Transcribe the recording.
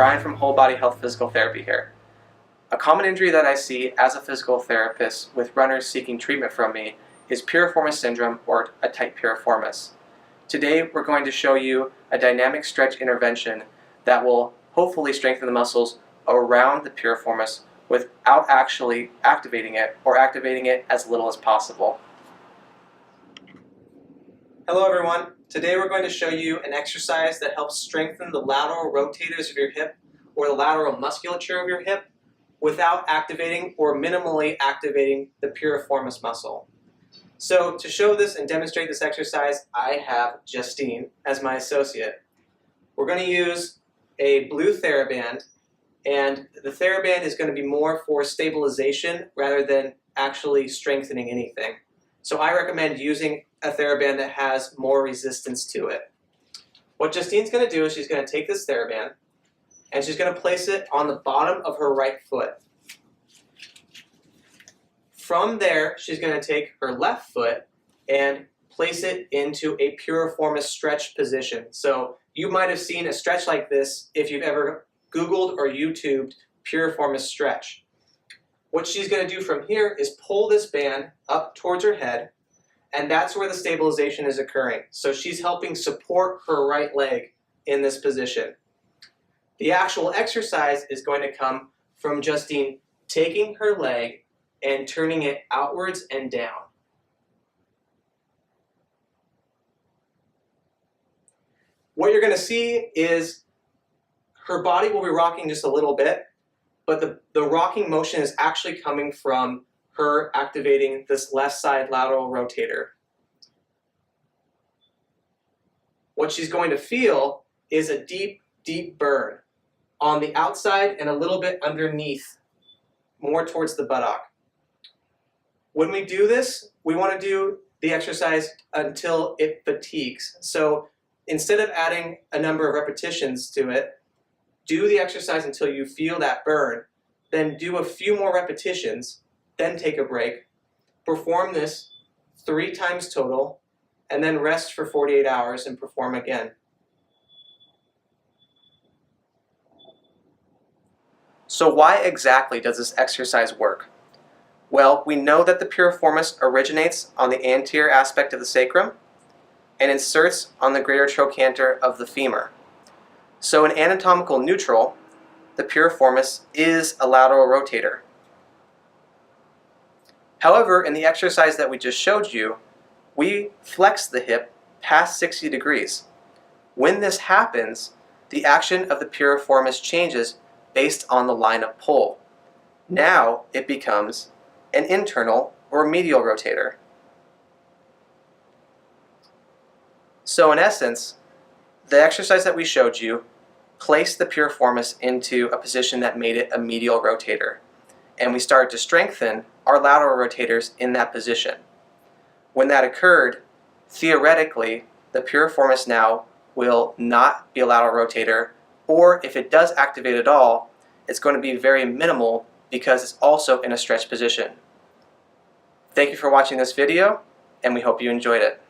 Brian from Whole Body Health Physical Therapy here. A common injury that I see as a physical therapist with runners seeking treatment from me is piriformis syndrome or a tight piriformis. Today we're going to show you a dynamic stretch intervention that will hopefully strengthen the muscles around the piriformis without actually activating it, or activating it as little as possible. Hello everyone. Today we're going to show you an exercise that helps strengthen the lateral rotators of your hip or the lateral musculature of your hip without activating or minimally activating the piriformis muscle. So to show this and demonstrate this exercise, I have Justine as my associate. We're going to use a blue TheraBand, and the TheraBand is going to be more for stabilization rather than actually strengthening anything. So I recommend using a TheraBand that has more resistance to it. What Justine's going to do is she's going to take this TheraBand and she's going to place it on the bottom of her right foot. From there, she's going to take her left foot and place it into a piriformis stretch position. So you might have seen a stretch like this if you've ever Googled or YouTubed piriformis stretch. What she's going to do from here is pull this band up towards her head, and that's where the stabilization is occurring. So she's helping support her right leg in this position. The actual exercise is going to come from Justine taking her leg and turning it outwards and down. What you're going to see is her body will be rocking just a little bit, but the rocking motion is actually coming from her activating this left side lateral rotator. What she's going to feel is a deep, deep burn on the outside and a little bit underneath, more towards the buttock. When we do this, we want to do the exercise until it fatigues. So instead of adding a number of repetitions to it, do the exercise until you feel that burn, then do a few more repetitions, then take a break. Perform this 3 times total, and then rest for 48 hours and perform again. So why exactly does this exercise work? Well, we know that the piriformis originates on the anterior aspect of the sacrum and inserts on the greater trochanter of the femur. So in anatomical neutral, the piriformis is a lateral rotator. However, in the exercise that we just showed you, we flex the hip past 60 degrees. When this happens, the action of the piriformis changes based on the line of pull. Now it becomes an internal or medial rotator. So in essence, the exercise that we showed you placed the piriformis into a position that made it a medial rotator, and we started to strengthen our lateral rotators in that position. When that occurred, theoretically, the piriformis now will not be a lateral rotator, or if it does activate at all, it's going to be very minimal because it's also in a stretch position. Thank you for watching this video, and we hope you enjoyed it.